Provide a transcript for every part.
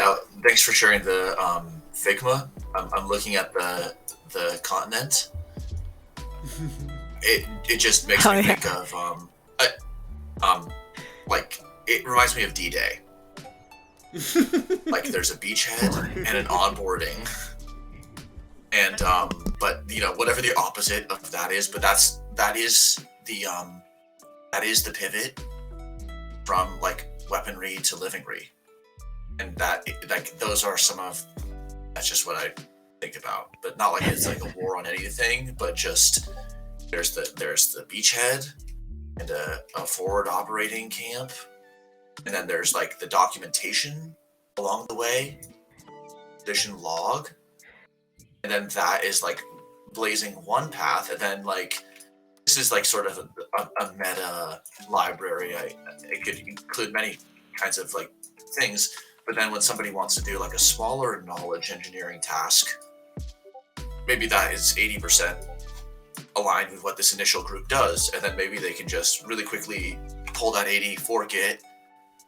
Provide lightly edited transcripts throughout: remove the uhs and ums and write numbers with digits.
Yeah, thanks for sharing the Figma. I'm looking at the continent. It just makes me think of like it reminds me of D-Day. Like there's a beachhead and an onboarding, and but whatever the opposite of that is, but that is the pivot from like weaponry to livingry, and that like those are some of that's just what I think about, but not like it's like a war on anything, but just there's the beachhead and a forward operating camp, and then there's like the documentation along the way, edition log, and then that is like blazing one path, and then like this is like sort of a meta library. It could include many kinds of like things, but then when somebody wants to do like a smaller knowledge engineering task, maybe that is 80% aligned with what this initial group does, and then maybe they can just really quickly pull that 80, fork it,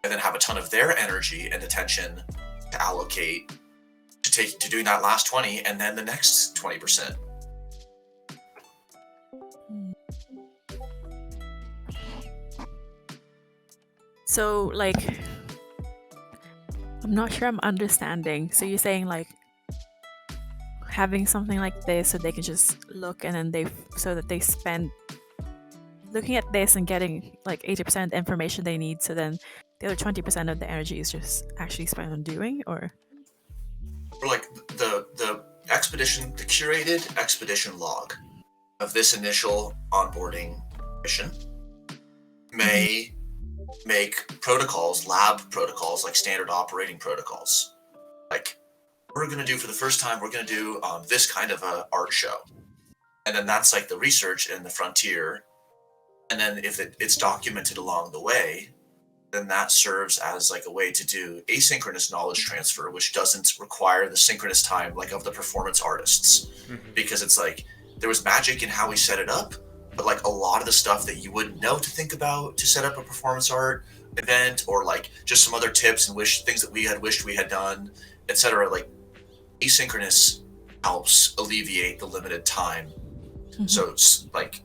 and then have a ton of their energy and attention to allocate to doing that last 20, and then the next 20%. So, like, I'm not sure I'm understanding. So you're saying like having something like this so they can just look, and then so that they spend looking at this and getting like 80% of the information they need, so then the other 20% of the energy is just actually spent on doing, or like the expedition, the curated expedition log of this initial onboarding mission may make protocols, lab protocols, like standard operating protocols. Like we're going to do for the first time, we're going to do this kind of a art show, and then that's like the research and the frontier. And then if it's documented along the way, then that serves as like a way to do asynchronous knowledge transfer, which doesn't require the synchronous time like of the performance artists, because it's like there was magic in how we set it up, but like a lot of the stuff that you wouldn't know to think about to set up a performance art event, or like just some other tips and things that we had wished we had done, etc. Like asynchronous helps alleviate the limited time. So like,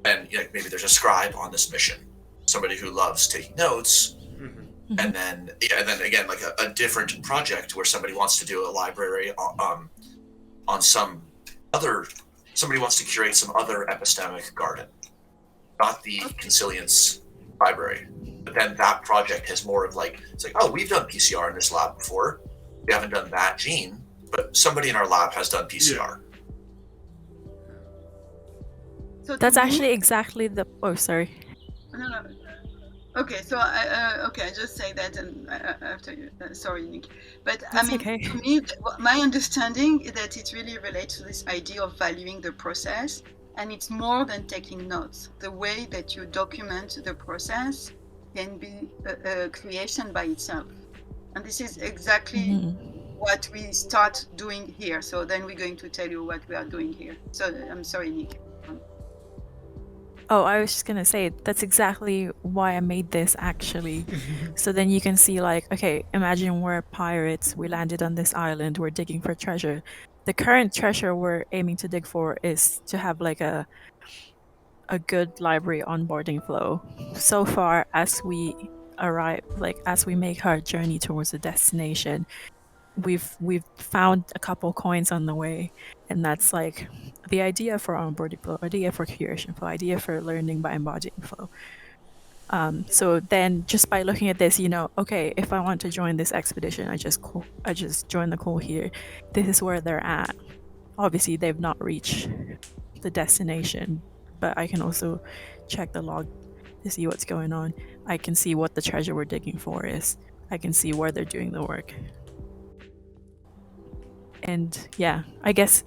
and maybe there's a scribe on this mission, somebody who loves taking notes, and then again like a different project where somebody wants to do a library on some other, somebody wants to curate some other epistemic garden, not the Consilience library, but then that project has more of like, it's like, oh, we've done PCR in this lab before, we haven't done that gene, but somebody in our lab has done PCR. So that's actually exactly the sorry. No. Okay, so I just say that, and after you, sorry, Nick. But that's I mean, okay. To me, my understanding is that it really relates to this idea of valuing the process, and it's more than taking notes. The way that you document the process can be a creation by itself, and this is exactly what we start doing here. So then we're going to tell you what we are doing here. So I'm sorry, Nick. Oh, I was just gonna say, that's exactly why I made this, actually. So then you can see, like, okay, imagine we're pirates, we landed on this island, we're digging for treasure. The current treasure we're aiming to dig for is to have like a good library onboarding flow. So far, as we arrive, like as we make our journey towards the destination, we've found a couple coins on the way, and that's like the idea for onboarding flow, idea for curation flow, idea for learning by embodying flow. So then just by looking at this, okay, if I want to join this expedition, I just join the call here. This is where they're at. Obviously they've not reached the destination, but I can also check the log to see what's going on. I can see what the treasure we're digging for is. I can see where they're doing the work. And yeah, I guess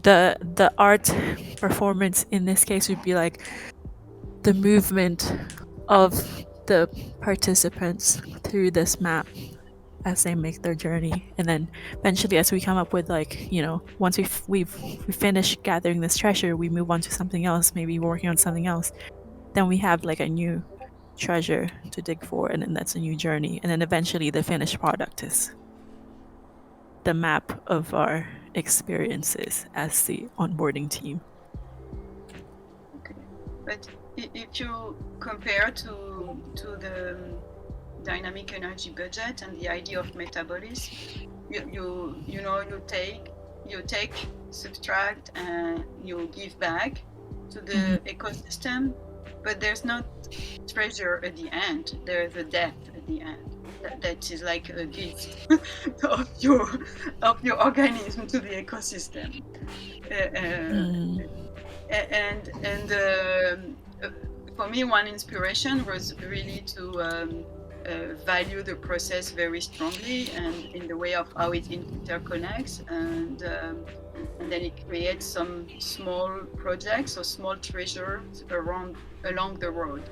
the art performance in this case would be like the movement of the participants through this map as they make their journey, and then eventually as we come up with like, once we finish gathering this treasure, we move on to something else, maybe working on something else, then we have like a new treasure to dig for, and then that's a new journey, and then eventually the finished product is the map of our experiences as the onboarding team. Okay, but if you compare to the dynamic energy budget and the idea of metabolism, you take, subtract, and you give back to the ecosystem, but there's not treasure at the end. There's a debt at the end. That is like a gift of your organism to the ecosystem. For me, one inspiration was really to value the process very strongly and in the way of how it interconnects, and then it creates some small projects or small treasures along the road.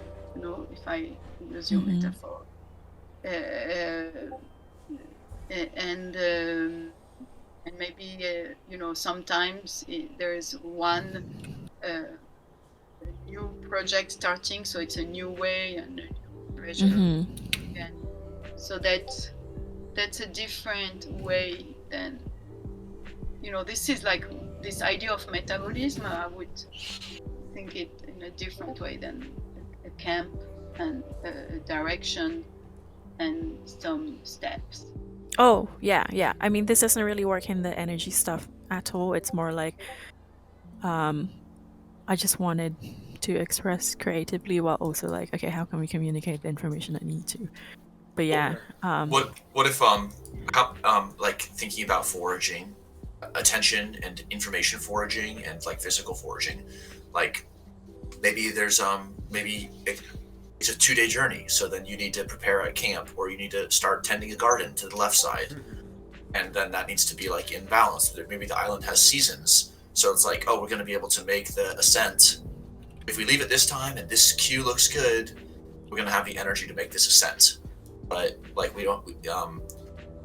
If I use your metaphor, and maybe sometimes there is one new project starting, so it's a new way and a new treasure. And so that's a different way than this is like this idea of metabolism. I would think it in a different way than a camp and a direction and some steps. Oh, yeah. I mean, this doesn't really work in the energy stuff at all. It's more like I just wanted to express creatively while also like, okay, how can we communicate the information I need to? But yeah. What if like thinking about foraging, attention and information foraging and like physical foraging, like maybe there's maybe it's a 2-day journey, so then you need to prepare at camp, or you need to start tending a garden to the left side, and then that needs to be like in balance. Maybe the island has seasons, so it's like, oh, we're going to be able to make the ascent if we leave it this time and this queue looks good, we're going to have the energy to make this ascent. But like we don't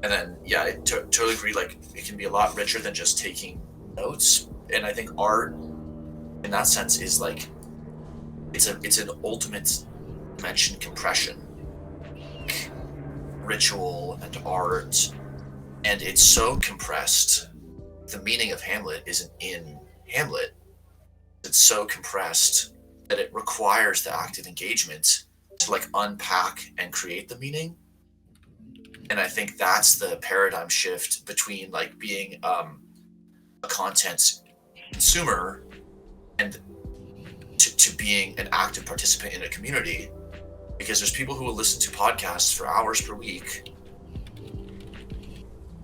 and then yeah, I totally agree, like it can be a lot richer than just taking notes. And I think art in that sense is like it's an ultimate dimension compression, like, ritual and art, and it's so compressed. The meaning of Hamlet isn't in Hamlet. It's so compressed that it requires the active engagement to like unpack and create the meaning. And I think that's the paradigm shift between like being a content consumer and to being an active participant in a community, because there's people who will listen to podcasts for hours per week,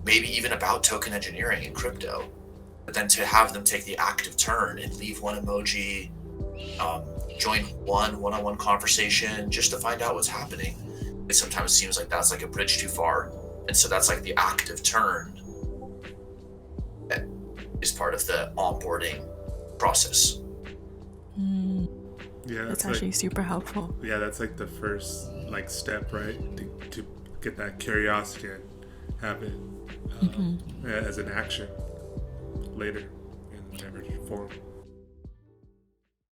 maybe even about token engineering and crypto, but then to have them take the active turn and leave one emoji, join one-on-one conversation just to find out what's happening, it sometimes seems like that's like a bridge too far. And so that's like the active turn that is part of the onboarding process. Yeah, that's actually like, super helpful. Yeah, that's like the first like step, right? To get that curiosity and have it as an action later in whatever form.